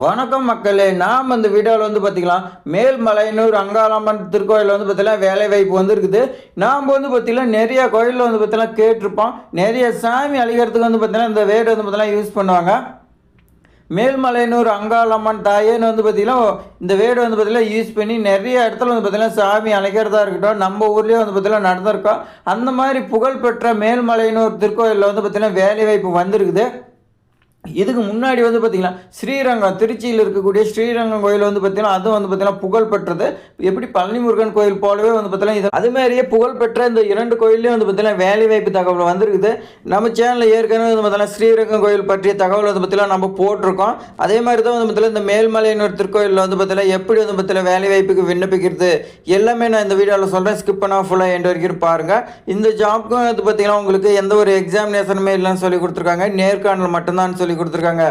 வணக்கம் மக்களே! நாம் இந்த வீடியோவில் பார்த்தீங்கன்னா, மேல்மலையனூர் அங்காளம்மன் திருக்கோயில்ல பார்த்தீங்கன்னா, வேலைவாய்ப்பு இருக்குது. நாம் பார்த்தீங்கன்னா, நெறைய கோயில்ல பார்த்தீங்கன்னா கேட்டிருப்போம். நெறைய சாமி அழிக்கிறதுக்கு பார்த்தீங்கன்னா, இந்த வேர்டு பார்த்தீங்கன்னா யூஸ் பண்ணுவாங்க. மேல்மலையனூர் அங்காளம்மன் தாயேன்னு பார்த்தீங்கன்னா, இந்த வேர்டு பார்த்தீங்கன்னா யூஸ் பண்ணி நெறைய இடத்துல பார்த்தீங்கன்னா, சாமி அழைக்கிறதா இருக்கட்டும், நம்ம ஊர்லேயே பார்த்தீங்கன்னா நடந்திருக்கோம். அந்த மாதிரி புகழ்பெற்ற மேல்மலையனூர் திருக்கோயில்ல பார்த்தீங்கன்னா, வேலைவாய்ப்பு வந்திருக்குது. இதுக்கு முன்னாடி பார்த்தீங்கன்னா, ஸ்ரீரங்கம் திருச்சியில் இருக்கக்கூடிய ஸ்ரீரங்கம் கோயில் பார்த்தீங்கன்னா, அதுவும் பார்த்தீங்கன்னா புகழ் பெற்றது. எப்படி பழனி முருகன் கோயில் போலவே பார்த்தீங்கன்னா, இது அதுமாரியே புகழ்பெற்ற இந்த 2 கோயில்லையும் பார்த்தீங்கன்னா, வேலைவாய்ப்பு தகவல் வந்திருக்குது. நம்ம சேனலில் ஏற்கனவே பார்த்தீங்கன்னா, ஸ்ரீரங்கம் கோயில் பற்றிய தகவல் பார்த்தீங்கன்னா நம்ம போட்டிருக்கோம். அதே மாதிரி தான் பார்த்தீங்கன்னா, இந்த மேல்மலையனூர் திருக்கோயிலில் பார்த்தீங்கன்னா, எப்படி பார்த்தீங்கன்னா வேலைவாய்ப்புக்கு விண்ணப்பிக்கிறது எல்லாமே நான் இந்த வீடியோவில் சொல்கிறேன். ஸ்கிப் பண்ணால் ஃபுல்லாக எண்ட் வரைக்கும் பாருங்கள். இந்த ஜாப்க்கும் பார்த்தீங்கன்னா, உங்களுக்கு எந்த ஒரு எக்ஸாமினேஷனுமே இல்லைன்னு சொல்லி கொடுத்துருக்காங்க. நேர்காணல் மட்டும்தான் சொல்லி கொடுத்துருக்காங்க.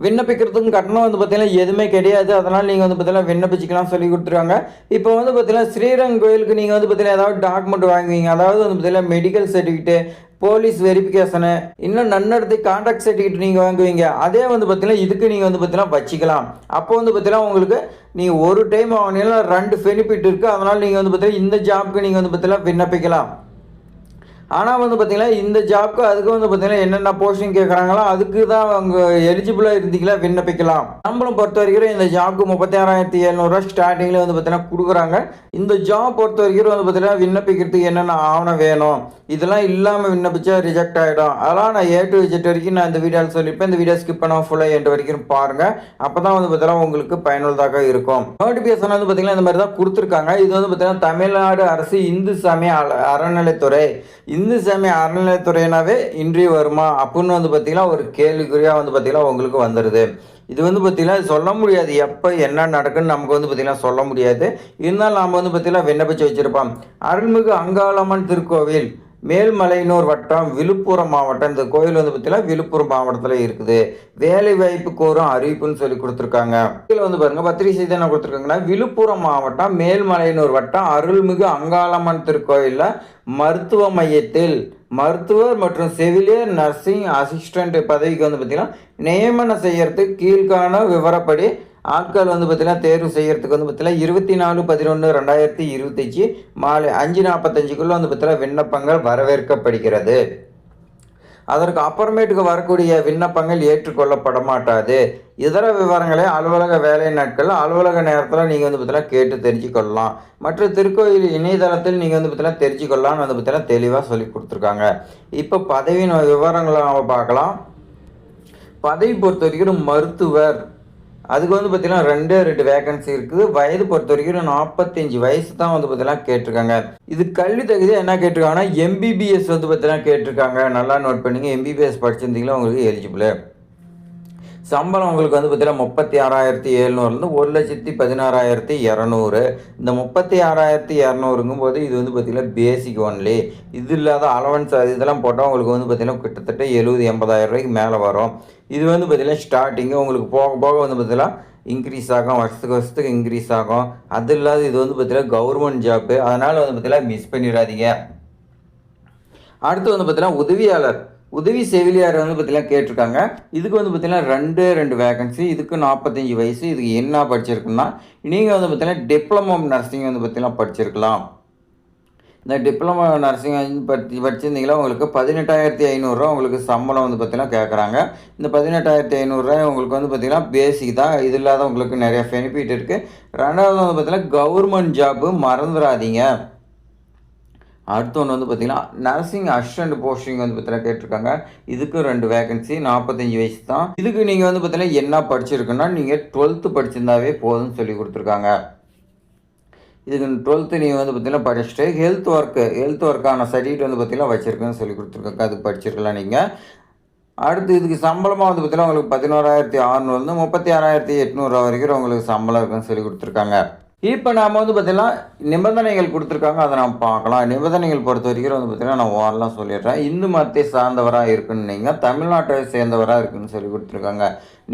விண்ணப்பிக்கிறதுக்கும் கட்டணம் பார்த்தீங்கன்னா எதுவுமே கிடையாது. அதனால் நீங்கள் பார்த்தீங்கன்னா விண்ணப்பிச்சிக்கலாம் சொல்லி கொடுத்துருக்காங்க. இப்போ பார்த்தீங்கன்னா ஸ்ரீரங்கம் கோயிலுக்கு நீங்கள் பார்த்தீங்கன்னா ஏதாவது டாக்குமெண்ட் வாங்குவீங்க. அதாவது பார்த்தீங்கன்னா மெடிக்கல் சர்டிஃபிகேட்டு, போலீஸ் வெரிஃபிகேஷனு, இன்னும் நன்னடத்தை கான்ட்ராக்ட் சர்டிஃபிகேட் நீங்கள் வாங்குவீங்க. அதே பார்த்தீங்கன்னா இதுக்கு நீங்கள் பார்த்தீங்கன்னா வச்சுக்கலாம். அப்போ பார்த்தீங்கன்னா உங்களுக்கு நீங்கள் ஒரு டைம் வாங்கினீங்கன்னா 2 பெனிஃபிட் இருக்குது. அதனால் நீங்கள் பார்த்தீங்கன்னா இந்த ஜாப்க்கு நீங்கள் பார்த்தீங்கன்னா விண்ணப்பிக்கலாம். ஆனால் பார்த்தீங்கன்னா இந்த ஜாப்க்கு அதுக்கு பார்த்தீங்கன்னா என்னென்ன போஸ்டிங் கேட்குறாங்களோ அதுக்கு தான் அவங்க எலிஜிபிளாக இருந்தீங்களா விண்ணப்பிக்கலாம். சம்பளம் பொறுத்த வரைக்கும் இந்த ஜாப்க்கு 36,700 ஸ்டார்டிங்கில் பார்த்தீங்கன்னா கொடுக்குறாங்க. இந்த ஜாப் பொறுத்த வரைக்கும் பார்த்தீங்கன்னா விண்ணப்பிக்கிறதுக்கு என்னென்ன ஆவணம் வேணும், இதெல்லாம் இல்லாமல் விண்ணப்பிச்சா ரிஜெக்ட் ஆகிடும். அதெல்லாம் நான் A to Z வரைக்கும் நான் இந்த வீடியோவில் சொல்லியிருப்பேன். இந்த வீடியோ ஸ்கிப் பண்ணால் ஃபுல்லாக எண்ட் வரைக்கும் பாருங்கள். அப்போ தான் பார்த்தீங்கன்னா உங்களுக்கு பயனுள்ளதாக இருக்கும். நோட்டிஃபிகேஷன் பார்த்தீங்கன்னா இந்த மாதிரி தான் கொடுத்துருக்காங்க. இது பார்த்தீங்கன்னா தமிழ்நாடு அரசு இந்து சமய அறநிலைத்துறை. இந்து சமய அறநிலையத்துறையினாவே இன்றி வருமா அப்படின்னு பார்த்தீங்கன்னா ஒரு கேள்விக்குறியாக பார்த்தீங்கன்னா உங்களுக்கு வந்துடுது. இது பார்த்தீங்கன்னா சொல்ல முடியாது எப்போ என்ன நடக்குன்னு நமக்கு பார்த்தீங்கன்னா சொல்ல முடியாது. இருந்தாலும் நாம் பார்த்தீங்கன்னா விண்ணப்பிச்சு வச்சுருப்போம். அருள்மிகு அங்காளம்மன் திருக்கோவில் மேல்மலையனூர் வட்டம் விழுப்புரம் மாவட்டம். இந்த கோயில் பார்த்தீங்கன்னா விழுப்புரம் மாவட்டத்தில் இருக்குது. வேலை வாய்ப்பு கோரும் அறிவிப்புன்னு சொல்லி கொடுத்துருக்காங்க. இதில் பாருங்க பத்திரிகை செய்தி என்ன கொடுத்துருக்காங்கன்னா, விழுப்புரம் மாவட்டம் மேல்மலையனூர் வட்டம் அருள்மிகு அங்காளம்மன் திருக்கோயிலில் மருத்துவ மையத்தில் மருத்துவர் மற்றும் செவிலியர் நர்சிங் அசிஸ்டண்ட் பதவிக்கு பார்த்தீங்கன்னா நியமனம் செய்யறதுக்கு கீழ்காண விவரப்படி ஆட்கள் பார்த்தீங்கன்னா தேர்வு செய்யறதுக்கு பார்த்தீங்கன்னா 24/11/2025 மாலை 5:45க்குள்ள பார்த்தீங்கன்னா விண்ணப்பங்கள் வரவேற்கப்படுகிறது. அதற்கு அப்புறமேட்டுக்கு வரக்கூடிய விண்ணப்பங்கள் ஏற்றுக்கொள்ளப்பட மாட்டாது. இதர விவரங்களை அலுவலக வேலை நாட்கள் அலுவலக நேரத்தில் நீங்கள் பார்த்தீங்கன்னா கேட்டு தெரிஞ்சுக்கொள்ளலாம். மற்ற திருக்கோயில் இணையதளத்தில் நீங்கள் பார்த்தீங்கன்னா தெரிஞ்சுக்கொள்ளலாம்னு பார்த்தீங்கன்னா தெளிவாக சொல்லி கொடுத்துருக்காங்க. இப்போ பதவியின் விவரங்களை நாம் பார்க்கலாம். பதவி பொறுத்த வரைக்கும் மருத்துவர், அதுக்கு பார்த்தீங்கன்னா 2 வேகன்சி இருக்குது. வயது பொறுத்த வரைக்கும் 45 வயசு தான் பார்த்தீங்கன்னா கேட்டிருக்காங்க. இது கல்வி தகுதி என்ன கேட்டிருக்காங்கன்னா MBBS பார்த்தீங்கன்னா கேட்டிருக்காங்க. நல்லா நோட் பண்ணிங்க. MBBS படிச்சிருந்தீங்களா உங்களுக்கு எலிஜிபிள். சம்பளம் உங்களுக்கு பார்த்தீங்கன்னா 36,700 1,16,200. இந்த 36,200ங்கும் போது இது பார்த்தீங்கன்னா பேசிக் ஒன்லி. இது இல்லாத அலவன்ஸ் இதெல்லாம் போட்டால் உங்களுக்கு பார்த்தீங்கன்னா கிட்டத்தட்ட 70,000-80,000 ரூபாய்க்கு மேலே வரும். இது பார்த்தீங்கன்னா ஸ்டார்டிங்கு உங்களுக்கு போக போக பார்த்தீங்கன்னா இன்க்ரீஸ் ஆகும். வருஷத்துக்கு இன்க்ரீஸ் ஆகும். அது இல்லாத இது பார்த்தீங்கன்னா கவர்மெண்ட் ஜாப்பு. அதனால் பார்த்தீங்கன்னா மிஸ் பண்ணிடாதீங்க. அடுத்து பார்த்தீங்கன்னா உதவியாளர், உதவி செவிலியார் பார்த்தீங்கன்னா கேட்டிருக்காங்க. இதுக்கு பார்த்தீங்கன்னா 2 வேகன்சி. இதுக்கு 45 வயசு. இதுக்கு என்ன படிச்சிருக்குன்னா நீங்கள் பார்த்தீங்கன்னா டிப்ளமோ நர்சிங் பார்த்தீங்கன்னா படிச்சிருக்கலாம். இந்த டிப்ளமோ நர்சிங் படிச்சிருந்தீங்களா உங்களுக்கு 18,500 உங்களுக்கு சம்பளம் பார்த்தீங்கன்னா கேட்குறாங்க. இந்த 18,500 உங்களுக்கு பார்த்தீங்கன்னா பேசிக் தான். இது இல்லாத உங்களுக்கு நிறைய பெனிஃபிட் இருக்குது. ரெண்டாவது பார்த்தீங்கன்னா கவர்மெண்ட் ஜாப்பு மறந்துடாதீங்க. அடுத்து ஒன்று பார்த்தீங்கன்னா நர்சிங் அசிஸ்டண்ட் போஸ்டிங் பார்த்தீங்கன்னா கேட்டிருக்காங்க. இதுக்கு 2 வேகன்சி 45 வயசு தான். இதுக்கு நீங்கள் பார்த்தீங்கன்னா என்ன படிச்சிருக்குன்னா நீங்கள் 12th படிச்சிருந்தாவே போதும்னு சொல்லி கொடுத்துருக்காங்க. இதுக்கு 12th நீங்கள் பார்த்தீங்கன்னா படிச்சுட்டு ஹெல்த் ஒர்க்கான சர்டிஃபிகேட் பார்த்தீங்கன்னா வச்சுருக்குன்னு சொல்லி கொடுத்துருக்காங்க. அது படிச்சிருக்கலாம் நீங்கள். அடுத்து இதுக்கு சம்பளமாக பார்த்தீங்கன்னா உங்களுக்கு 11,600 36,800 வரைக்கும் உங்களுக்கு சம்பளம் இருக்குன்னு சொல்லி கொடுத்துருக்காங்க. இப்போ நாம் பார்த்தீங்கன்னா நிபந்தனைகள் கொடுத்துருக்காங்க. அதை நம்ம பார்க்கலாம். நிபந்தனைகள் பொறுத்த வரைக்கும் பார்த்தீங்கன்னா நான் ஓரெல்லாம் சொல்லிடுறேன். இந்து மதத்தை சார்ந்தவராக இருக்குன்னு நீங்கள் தமிழ்நாட்டை சேர்ந்தவராக இருக்குன்னு சொல்லி கொடுத்துருக்காங்க.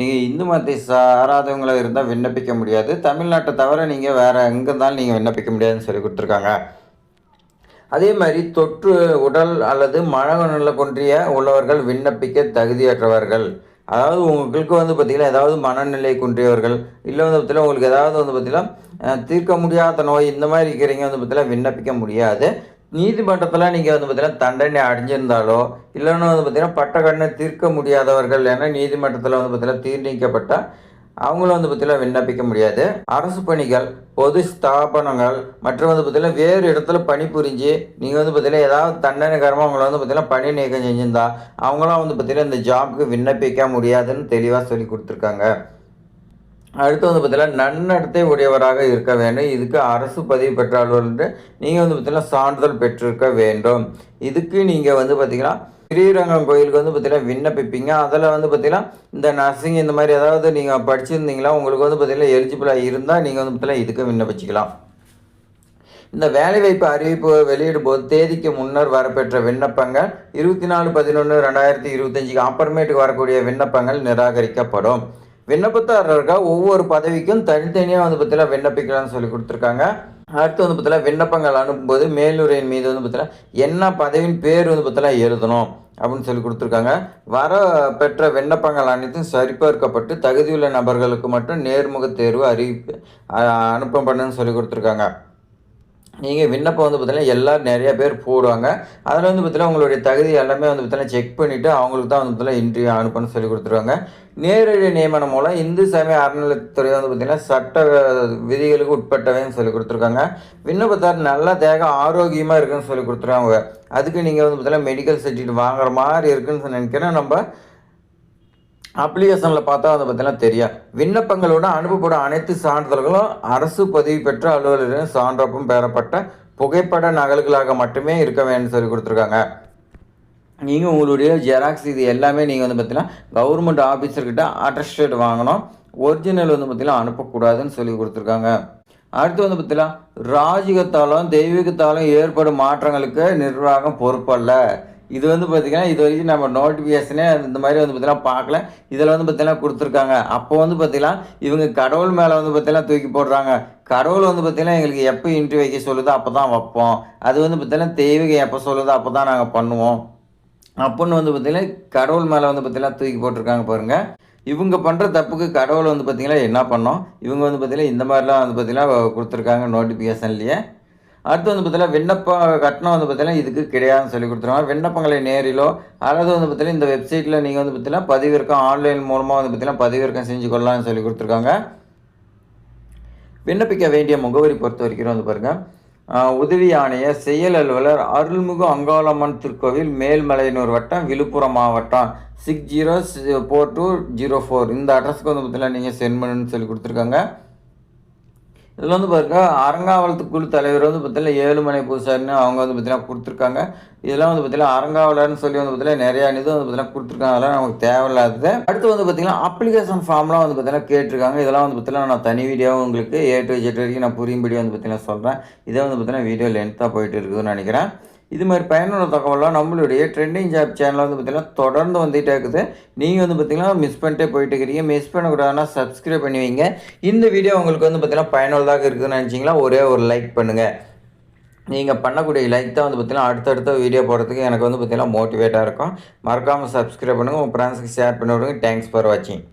நீங்கள் இந்து மதத்தை சாராதவங்களாக இருந்தால் விண்ணப்பிக்க முடியாது. தமிழ்நாட்டை தவிர நீங்கள் வேறு எங்கே இருந்தாலும் நீங்கள் விண்ணப்பிக்க முடியாதுன்னு சொல்லி கொடுத்துருக்காங்க. அதே மாதிரி தொற்று உடல் அல்லது மனநல குன்றிய உள்ளவர்கள் விண்ணப்பிக்க தகுதியற்றவர்கள். அதாவது உங்களுக்கு வந்து பார்த்திங்கன்னா ஏதாவது மனநிலை குன்றியவர்கள், இல்லை வந்து பார்த்திங்கன்னா உங்களுக்கு ஏதாவது வந்து பார்த்திங்கன்னா தீர்க்க முடியாத நோய் இந்த மாதிரி இருக்கிறீங்க வந்து பார்த்திங்கன்னா விண்ணப்பிக்க முடியாது. நீதிமன்றத்தில் நீங்கள் வந்து பார்த்தீங்கன்னா தண்டனை அடைஞ்சிருந்தாலோ, இல்லைன்னா வந்து பார்த்தீங்கன்னா பட்ட கடனை தீர்க்க முடியாதவர்கள் ஏன்னா நீதிமன்றத்தில் வந்து பார்த்தீங்கன்னா தீர்ணிக்கப்பட்டால் அவங்களும் வந்து பார்த்தீங்கன்னா விண்ணப்பிக்க முடியாது. அரசு பணிகள், பொது ஸ்தாபனங்கள் மற்றும் வந்து பார்த்தீங்கன்னா வேறு இடத்துல பணிபுரிஞ்சு நீங்கள் வந்து பார்த்தீங்கன்னா ஏதாவது தண்டனைகரமாக அவங்கள வந்து பார்த்தீங்கன்னா பணி நீக்கம் செஞ்சிருந்தா அவங்களாம் வந்து பார்த்தீங்கன்னா இந்த ஜாப்க்கு விண்ணப்பிக்க முடியாதுன்னு தெளிவாக சொல்லி கொடுத்துருக்காங்க. அடுத்து வந்து பார்த்தீங்கன்னா நன்னடத்தை உடையவராக இருக்க வேண்டும். இதுக்கு அரசு பதிவு பெற்ற அலுவலர் நீங்கள் வந்து பார்த்தீங்கன்னா சான்றிதழ் பெற்றிருக்க வேண்டும். இதுக்கு நீங்கள் வந்து பார்த்தீங்கன்னா ஸ்ரீரங்கம் கோயிலுக்கு வந்து பார்த்தீங்கன்னா விண்ணப்பிப்பீங்க. அதில் வந்து பார்த்தீங்கன்னா இந்த நர்சிங் இந்த மாதிரி ஏதாவது நீங்கள் படிச்சிருந்தீங்களா, உங்களுக்கு வந்து பார்த்தீங்கன்னா எலிஜிபிளாக இருந்தால் நீங்கள் வந்து பார்த்தீங்கன்னா இதுக்கு விண்ணப்பிச்சிக்கலாம். இந்த வேலைவாய்ப்பு அறிவிப்பு வெளியிடும் போது தேதிக்கு முன்னர் வரப்பெற்ற விண்ணப்பங்கள் 24/11/2025க்கு அப்புறமேட்டுக்கு வரக்கூடிய விண்ணப்பங்கள் நிராகரிக்கப்படும். விண்ணப்பதாரர்கள் ஒவ்வொரு பதவிக்கும் தனித்தனியாக வந்து பார்த்தீங்கன்னா விண்ணப்பிக்கலாம்னு சொல்லி கொடுத்துருக்காங்க. அடுத்து வந்து பார்த்தீங்கன்னா விண்ணப்பங்கள் அனுப்பும்போது மேலுரையின் மீது வந்து பார்த்தீங்கன்னா என்ன பதவியின் பேர் வந்து பார்த்தீங்கன்னா எழுதணும் அப்படின்னு சொல்லி கொடுத்துருக்காங்க. வர பெற்ற விண்ணப்பங்கள் அனைத்தும் சரிபார்க்கப்பட்டு தகுதியுள்ள நபர்களுக்கு மட்டும் நேர்முக தேர்வு அறிவிப்பு அனுப்பப்படுன்னு சொல்லி கொடுத்துருக்காங்க. நீங்கள் விண்ணப்பம் வந்து பார்த்தீங்கன்னா எல்லோரும் நிறைய பேர் போடுவாங்க. அதில் வந்து பார்த்தீங்கன்னா உங்களுடைய தகுதி எல்லாமே வந்து பார்த்தீங்கன்னா செக் பண்ணிவிட்டு அவங்களுக்கு தான் வந்து பார்த்தீங்கன்னா இன்டர்வியூ அனுப்பணும்னு சொல்லி கொடுத்துருவாங்க. நேரடி நியமனம் மூலம் இந்து சமய அறநிலையத்துறை வந்து பார்த்திங்கன்னா சட்ட விதிகளுக்கு உட்பட்டவைன்னு சொல்லி கொடுத்துருக்காங்க. விண்ணப்பத்தார் நல்லா தேகம் ஆரோக்கியமாக இருக்குன்னு சொல்லி கொடுத்துருக்காங்க. அதுக்கு நீங்கள் வந்து பார்த்தீங்கன்னா மெடிக்கல் சர்டிஃபிகேட் வாங்குற மாதிரி இருக்குன்னு நினைக்கிறேன். நம்ம அப்ளிகேஷனில் பார்த்தா வந்து பார்த்தீங்கன்னா தெரியும். விண்ணப்பங்களோட அனுப்பப்படும் அனைத்து சான்றிதழ்களும் அரசு பதிவு பெற்ற அலுவலரின் சான்றப்பும் பெறப்பட்ட புகைப்பட நகல்களாக மட்டுமே இருக்க வேண்டும் சொல்லி கொடுத்துருக்காங்க. நீங்கள் உங்களுடைய ஜெராக்ஸ் இது எல்லாமே நீங்கள் வந்து பார்த்தீங்கன்னா கவர்மெண்ட் ஆஃபீஸர்கிட்ட அட்டஸ்டேட் வாங்கணும். ஒரிஜினல் வந்து பார்த்தீங்கன்னா அனுப்பக்கூடாதுன்னு சொல்லி கொடுத்துருக்காங்க. அடுத்து வந்து பார்த்தீங்கன்னா ராஜிகத்தாலும் தெய்வீகத்தாலும் ஏற்படும் மாற்றங்களுக்கு நிர்வாகம் பொறுப்பல்ல. இது வந்து பார்த்திங்கன்னா இது வரைக்கும் நம்ம நோட்டிஃபிகேஷனே இந்த மாதிரி வந்து பார்த்திங்கன்னா பார்க்கல. இதில் வந்து பார்த்திங்கன்னா கொடுத்துருக்காங்க. அப்போ வந்து பார்த்திங்கன்னா இவங்க கடவுள் மேலே வந்து பார்த்திங்கன்னா தூக்கி போடுறாங்க. கடவுள் வந்து பார்த்திங்கன்னா எங்களுக்கு எப்போ இன்ட்ரி வைக்க சொல்லுதோ அப்போ தான் வைப்போம். அது வந்து பார்த்திங்கன்னா தெய்வீகம் எப்போ சொல்லுதோ அப்போ தான் நாங்கள் பண்ணுவோம் அப்புடின்னு வந்து பார்த்திங்கன்னா கடவுள் மேலே வந்து பார்த்திங்கன்னா தூக்கி போட்டிருக்காங்க பாருங்கள். இவங்க பண்ணுற தப்புக்கு கடவுள் வந்து பார்த்திங்கன்னா என்ன பண்ணோம், இவங்க வந்து பார்த்திங்கன்னா இந்த மாதிரிலாம் வந்து பார்த்திங்கன்னா கொடுத்துருக்காங்க நோட்டிஃபிகேஷன்லேயே. அடுத்து வந்து பார்த்தீங்கன்னா விண்ணப்ப கட்டணம் வந்து பார்த்தீங்கன்னா இதுக்கு கிடையாதுன்னு சொல்லி கொடுத்துருவாங்க. விண்ணப்பங்களை நேரிலோ அல்லது வந்து பார்த்தீங்கன்னா இந்த வெப்சைட்டில் நீங்கள் வந்து பார்த்தீங்கன்னா பதிவிறக்கம் ஆன்லைன் மூலமாக வந்து பார்த்தீங்கன்னா பதிவிறக்கம் செஞ்சு கொள்ளலாம்னு சொல்லி கொடுத்துருக்காங்க. விண்ணப்பிக்க வேண்டிய முகவரி பொறுத்த வரைக்கும் வந்து பாருங்கள், உதவி ஆணையர் செயல் அலுவலர் அருள்மிகு அங்காளம்மன் திருக்கோவில் மேல்மலையனூர் வட்டம் விழுப்புரம் மாவட்டம் 604204 இந்த அட்ரஸ்க்கு வந்து பார்த்தீங்கன்னா நீங்கள் சென்ட் பண்ணுன்னு சொல்லி கொடுத்துருக்காங்க. இதில் வந்து பாருங்க அறங்காவலத்து குழு தலைவர் வந்து பார்த்தீங்கன்னா ஏழுமலை பூசாரின்னு அவங்க வந்து பார்த்தீங்கன்னா கொடுத்துருக்காங்க. இதெல்லாம் வந்து பார்த்தீங்கன்னா அறங்காவலர்னு சொல்லி வந்து பார்த்தீங்கன்னா நிறையா இது வந்து பார்த்தீங்கன்னா கொடுத்துருக்காங்க. அதெல்லாம் நமக்கு தேவையில்லாதது. அடுத்து வந்து பார்த்தீங்கன்னா அப்ளிகேஷன் ஃபார்ம்லாம் வந்து பார்த்தீங்கன்னா கேட்டிருக்காங்க. இதெல்லாம் வந்து பார்த்தீங்கன்னா நான் தனி வீடியோவும் உங்களுக்கு A to Z வரைக்கும் நான் புரியும்படி வந்து பார்த்தீங்கன்னா சொல்கிறேன். இதே வந்து பார்த்தீங்கன்னா வீடியோ லென்த்தாக போயிட்டு இருக்குதுன்னு நினைக்கிறேன். இது மாதிரி பயனுள்ள தகவலாம் நம்மளுடைய ட்ரெண்டிங் ஜாப் சேனலில் வந்து பார்த்திங்கன்னா தொடர்ந்து வந்துகிட்டே இருக்குது. நீங்கள் வந்து பார்த்திங்கன்னா மிஸ் பண்ணிட்டே போயிட்டு இருக்கிறீங்க. மிஸ் பண்ணக்கூடாதுன்னா சப்ஸ்கிரைப் பண்ணி வைங்க. இந்த வீடியோ உங்களுக்கு வந்து பார்த்திங்கன்னா பயனுள்ளதாக இருக்குதுன்னு நினச்சிங்களா ஒரே ஒரு லைக் பண்ணுங்கள். நீங்கள் பண்ணக்கூடிய லைக் தான் வந்து பார்த்திங்கன்னா அடுத்தடுத்த வீடியோ போடுறதுக்கு எனக்கு வந்து பார்த்திங்கன்னா மோட்டிவேட்டாக இருக்கும். மறக்காமல் சப்ஸ்கிரைப் பண்ணுங்கள். உங்கள் ஃப்ரெண்ட்ஸுக்கு ஷேர் பண்ணி விடுங்க. தேங்க்ஸ் ஃபார் வாட்சிங்.